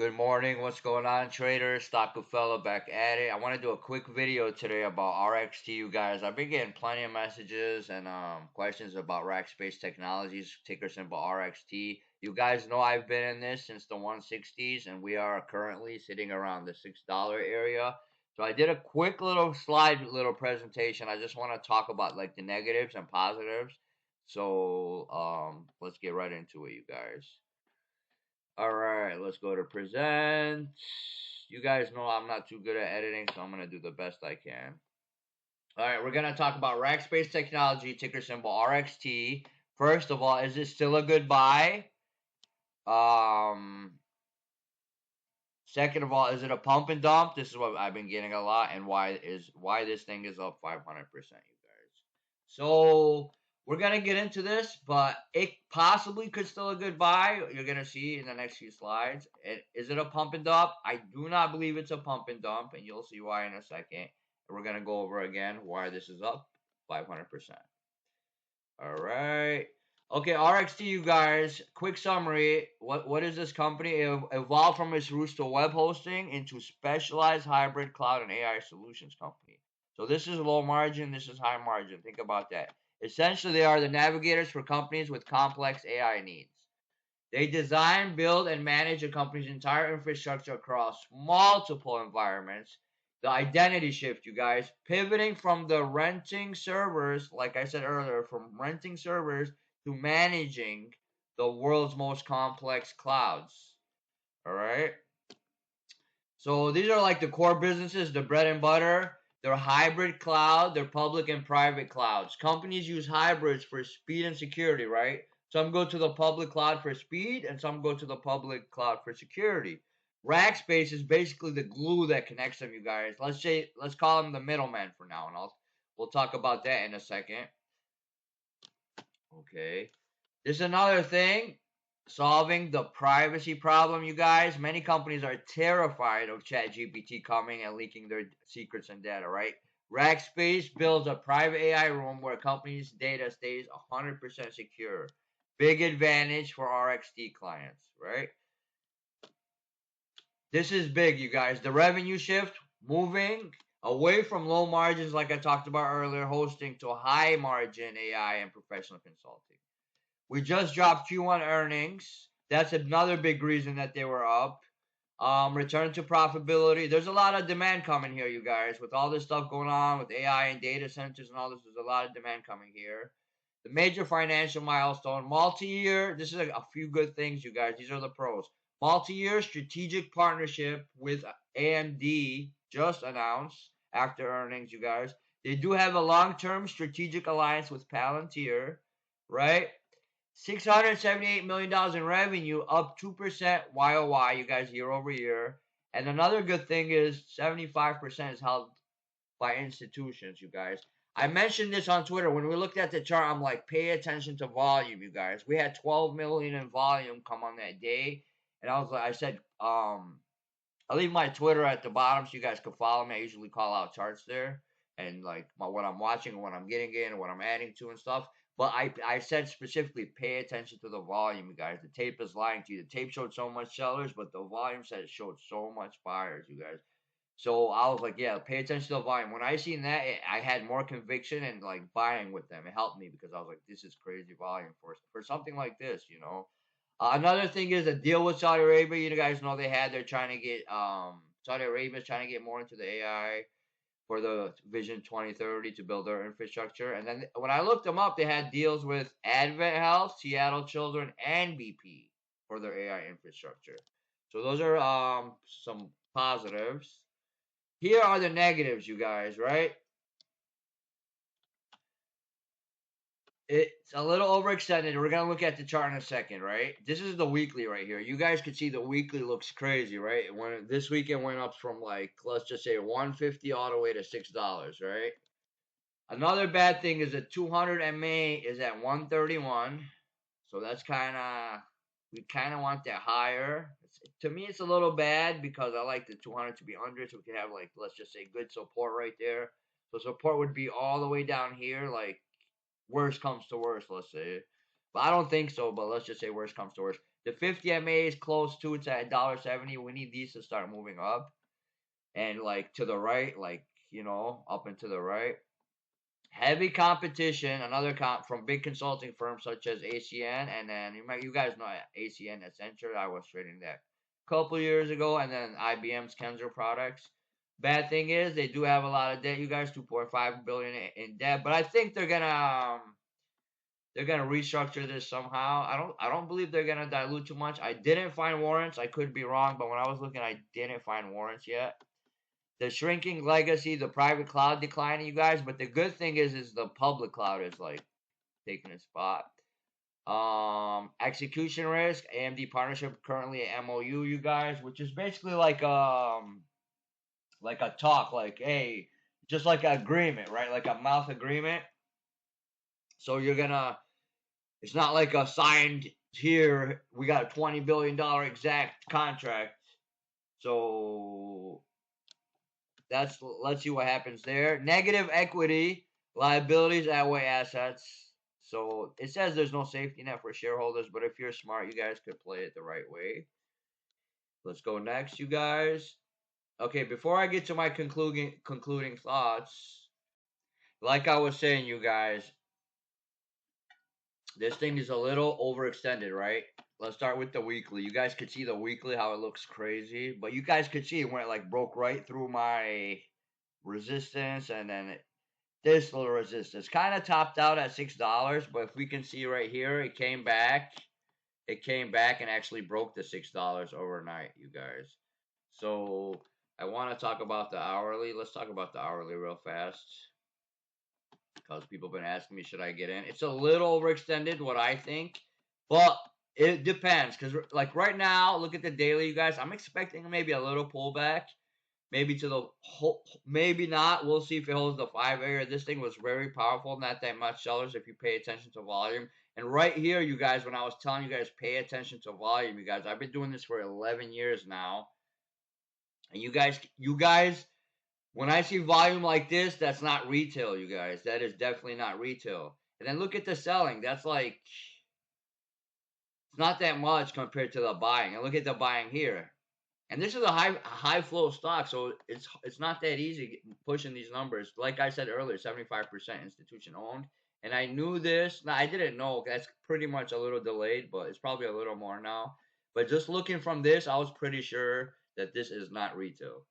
Good morning. What's going on, traders? Fella back at it. I want to do a quick video today about RXT, you guys. I've been getting plenty of messages and questions about rack space technologies, ticker symbol RXT. You guys know I've been in this since the 160s, and we are currently sitting around the $6 area. So I did a quick little presentation. I just want to talk about like the negatives and positives. So let's get right into it, you guys. All right, let's go to present. You guys know I'm not too good at editing, so I'm going to do the best I can. All right, we're going to talk about rack space technology, ticker symbol RXT. First of all, is it still a good buy? Second of all, is it a pump and dump? This is what I've been getting a lot, and why this thing is up 500%, you guys. So we're gonna get into this, but it possibly could still a good buy. You're gonna see in the next few slides. Is it a pump and dump? I do not believe it's a pump and dump, and you'll see why in a second. And we're gonna go over again why this is up 500%. All right. Okay, RXT, you guys. Quick summary. What is this company? It evolved from its roots to web hosting into specialized hybrid cloud and AI solutions company. So this is low margin. This is high margin. Think about that. Essentially, they are the navigators for companies with complex AI needs. They design, build, and manage a company's entire infrastructure across multiple environments. The identity shift, you guys, pivoting from the renting servers, like I said earlier, from renting servers to managing the world's most complex clouds. All right. So these are like the core businesses, the bread and butter. They're hybrid cloud, they're public and private clouds. Companies use hybrids for speed and security, right? Some go to the public cloud for speed, and some go to the public cloud for security. Rackspace is basically the glue that connects them, you guys. Let's call them the middleman for now, and we'll talk about that in a second. Okay. This is another thing, solving the privacy problem, you guys. Many companies are terrified of ChatGPT coming and leaking their secrets and data, right? Rackspace builds a private AI room where companies' data stays 100% secure. Big advantage for RXT clients, right? This is big, you guys. The revenue shift, moving away from low margins, like I talked about earlier, hosting, to high margin AI and professional consulting. We just dropped Q1 earnings. That's another big reason that they were up. Return to profitability. There's a lot of demand coming here, you guys. With all this stuff going on with AI and data centers and all this, there's a lot of demand coming here. The major financial milestone, multi-year. This is a few good things, you guys. These are the pros. Multi-year strategic partnership with AMD just announced after earnings, you guys. They do have a long-term strategic alliance with Palantir, right? $678 million in revenue, up 2% YOY, you guys, year over year. And another good thing is 75% is held by institutions, you guys. I mentioned this on Twitter. When we looked at the chart, I'm like, pay attention to volume, you guys. We had 12 million in volume come on that day. And I said, I'll leave my Twitter at the bottom so you guys can follow me. I usually call out charts there and like what I'm watching, what I'm getting in, what I'm adding to and stuff. But I said specifically, pay attention to the volume, you guys. The tape is lying to you. The tape showed so much sellers, but the volume said it showed so much buyers, you guys. So I was like, yeah, pay attention to the volume. When I seen that, I had more conviction and like buying with them. It helped me because I was like, this is crazy volume for something like this, you know. Another thing is a deal with Saudi Arabia. You guys know they're trying to get Saudi Arabia's trying to get more into the AI for the Vision 2030 to build their infrastructure. And then when I looked them up, they had deals with Advent Health, Seattle Children, and BP for their AI infrastructure. So those are some positives. Here are the negatives, you guys, right? It's a little overextended. We're going to look at the chart in a second, right? This is the weekly right here. You guys can see the weekly looks crazy, right? This weekend went up from like, let's just say 150 all the way to $6, right? Another bad thing is the 200 MA is at 131. So that's we kind of want that higher. To me, it's a little bad because I like the 200 to be under so we can have like, let's just say good support right there. So support would be all the way down here, like worst comes to worst, let's say. But I don't think so, but let's just say worst comes to worst. The 50 MA is close to, it's at $1.70. We need these to start moving up. And like to the right, like, you know, up and to the right. Heavy competition, another from big consulting firms such as ACN, and then you guys know ACN Accenture. I was trading that a couple years ago, and then IBM's Kenzer Products. Bad thing is they do have a lot of debt. You guys, 2.5 billion in debt, but I think they're gonna restructure this somehow. I don't believe they're gonna dilute too much. I didn't find warrants. I could be wrong, but when I was looking, I didn't find warrants yet. The shrinking legacy, the private cloud declining, you guys. But the good thing is the public cloud is like taking a spot. Execution risk, AMD partnership currently at MOU, you guys, which is basically like a talk, like hey, just like an agreement, right? Like a mouth agreement. So it's not like a signed here. We got a $20 billion exact contract. So let's see what happens there. Negative equity, liabilities outweigh assets. So it says there's no safety net for shareholders, but if you're smart, you guys could play it the right way. Let's go next, you guys. Okay, before I get to my concluding thoughts, like I was saying, you guys, this thing is a little overextended, right? Let's start with the weekly. You guys could see the weekly, how it looks crazy. But you guys could see when it like broke right through my resistance, and then this little resistance kind of topped out at $6. But if we can see right here, it came back. It came back and actually broke the $6 overnight, you guys. So I want to talk about the hourly. Let's talk about the hourly real fast, because people have been asking me, should I get in? It's a little overextended, what I think, but it depends. Because like right now, look at the daily, you guys. I'm expecting maybe a little pullback, maybe to the whole, maybe not. We'll see if it holds the 5 area. This thing was very powerful, not that much sellers if you pay attention to volume. And right here, you guys, when I was telling you guys pay attention to volume, you guys, I've been doing this for 11 years now. And you guys, when I see volume like this, that's not retail, you guys. That is definitely not retail. And then look at the selling. That's like, it's not that much compared to the buying. And look at the buying here. And this is a high flow stock, so it's not that easy pushing these numbers. Like I said earlier, 75% institution owned. And I knew this. Now, I didn't know. That's pretty much a little delayed, but it's probably a little more now. But just looking from this, I was pretty sure that this is not retail,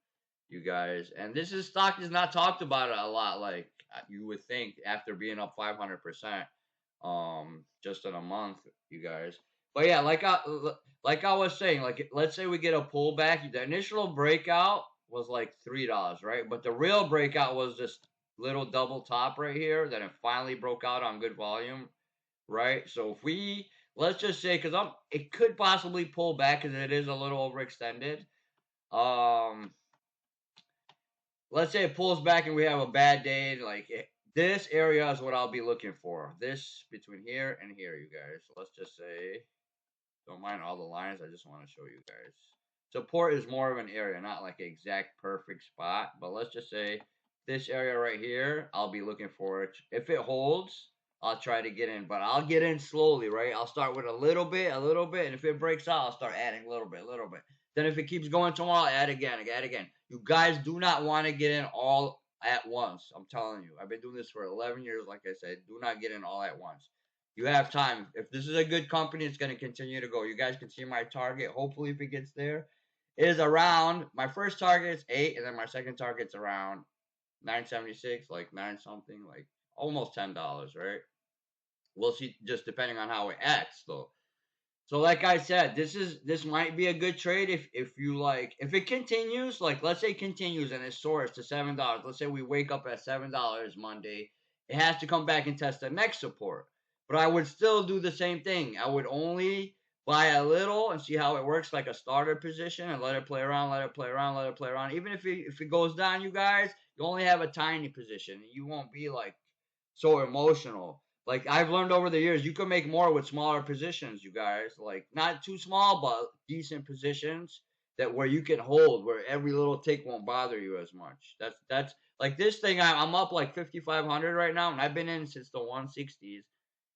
you guys. And this stock is not talked about a lot, like you would think, after being up 500% just in a month, you guys. But yeah, like I was saying, like let's say we get a pullback. The initial breakout was like $3, right? But the real breakout was this little double top right here. Then it finally broke out on good volume, right? So if we, let's just say, because it could possibly pull back because it is a little overextended. Let's say it pulls back and we have a bad day. Like this area is what I'll be looking for. This between here and here, you guys. So let's just say, don't mind all the lines. I just want to show you guys. Support is more of an area, not like an exact perfect spot. But let's just say this area right here, I'll be looking for it. If it holds, I'll try to get in. But I'll get in slowly, right? I'll start with a little bit. And if it breaks out, I'll start adding a little bit. Then if it keeps going tomorrow, I'll add again. You guys do not want to get in all at once. I'm telling you. I've been doing this for 11 years, like I said. Do not get in all at once. You have time. If this is a good company, it's going to continue to go. You guys can see my target. Hopefully, if it gets there, is around, my first target is 8, and then my second target's around 976, like 9 something, like almost $10, right? We'll see, just depending on how it acts, though. So like I said, this might be a good trade if you like, if it continues, like let's say it continues and it soars to $7. Let's say we wake up at $7 Monday. It has to come back and test the next support. But I would still do the same thing. I would only buy a little and see how it works, like a starter position, and let it play around. Even if it goes down, you guys, you only have a tiny position. You won't be like so emotional. Like I've learned over the years, you can make more with smaller positions, you guys. Like not too small, but decent positions that where you can hold, where every little tick won't bother you as much. That's like this thing. I'm up like 5,500 right now, and I've been in since the 160s.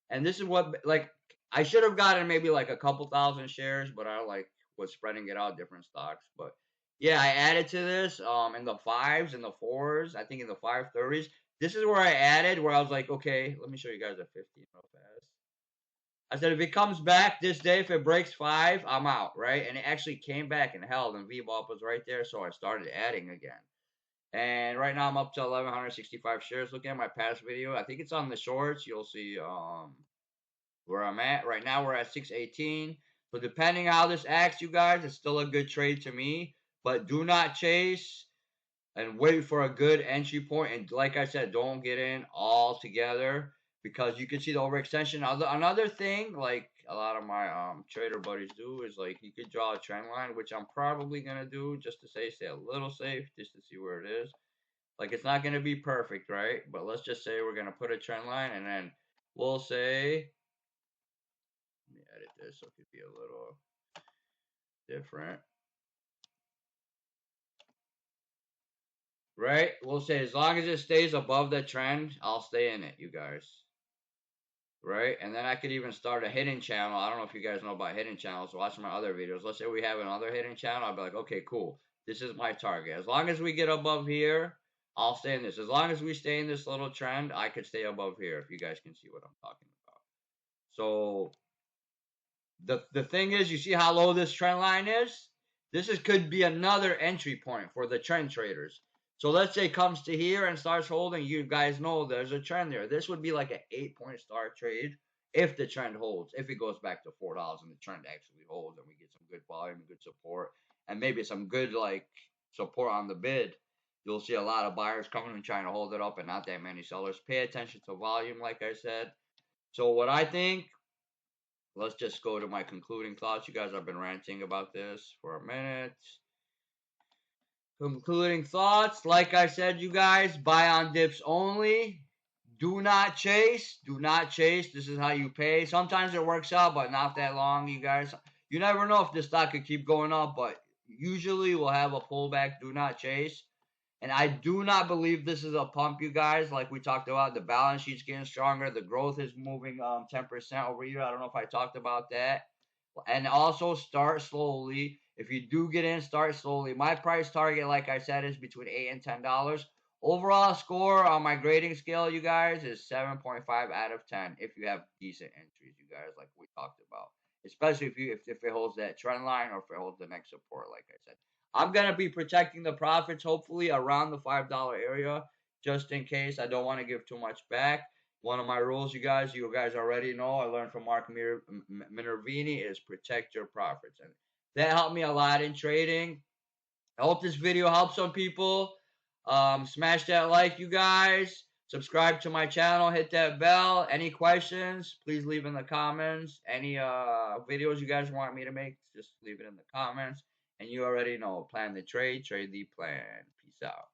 And this is what, like, I should have gotten maybe like a couple thousand shares, but I like was spreading it out different stocks. But yeah, I added to this in the fives and the fours. I think in the 530s. This is where I added where I was like, okay, let me show you guys a 15 real fast. I said if it comes back this day, if it breaks 5, I'm out, right? And it actually came back and held, and VBOP was right there, so I started adding again. And right now I'm up to 1,165 shares. Looking at my past video, I think it's on the shorts. You'll see where I'm at. Right now we're at 618. So depending how this acts, you guys, it's still a good trade to me. But do not chase and wait for a good entry point. And like I said, don't get in all together because you can see the overextension. Another thing, like a lot of my trader buddies do, is like you could draw a trend line, which I'm probably gonna do just to stay a little safe, just to see where it is. Like it's not gonna be perfect, right? But let's just say we're gonna put a trend line, and then we'll say, let me edit this so it could be a little different. Right? We'll say as long as it stays above the trend, I'll stay in it, you guys. Right? And then I could even start a hidden channel. I don't know if you guys know about hidden channels. Watch my other videos. Let's say we have another hidden channel. I'll be like, okay, cool. This is my target. As long as we get above here, I'll stay in this. As long as we stay in this little trend, I could stay above here if you guys can see what I'm talking about. So the thing is, you see how low this trend line is? This could be another entry point for the trend traders. So let's say it comes to here and starts holding. You guys know there's a trend there. This would be like an 8-point start trade if the trend holds. If it goes back to $4 and the trend actually holds and we get some good volume, good support, and maybe some good like support on the bid, you'll see a lot of buyers coming and trying to hold it up and not that many sellers. Pay attention to volume, like I said. So what I think, let's just go to my concluding thoughts. You guys have been ranting about this for a minute. Concluding thoughts. Like I said, you guys, buy on dips only. Do not chase. Do not chase. This is how you pay. Sometimes it works out, but not that long, you guys. You never know if this stock could keep going up, but usually we'll have a pullback. Do not chase. And I do not believe this is a pump, you guys. Like we talked about, the balance sheet's getting stronger. The growth is moving 10% over here. I don't know if I talked about that. And also start slowly. If you do get in, start slowly. My price target, like I said, is between $8 and $10. Overall score on my grading scale, you guys, is 7.5 out of 10 if you have decent entries, you guys, like we talked about. Especially if it holds that trend line or if it holds the next support, like I said. I'm going to be protecting the profits, hopefully, around the $5 area, just in case. I don't want to give too much back. One of my rules, you guys already know, I learned from Mark Minervini, is protect your profits. And that helped me a lot in trading. I hope this video helps some people. Smash that like, you guys. Subscribe to my channel. Hit that bell. Any questions, please leave in the comments. Any videos you guys want me to make, just leave it in the comments. And you already know, plan the trade, trade the plan. Peace out.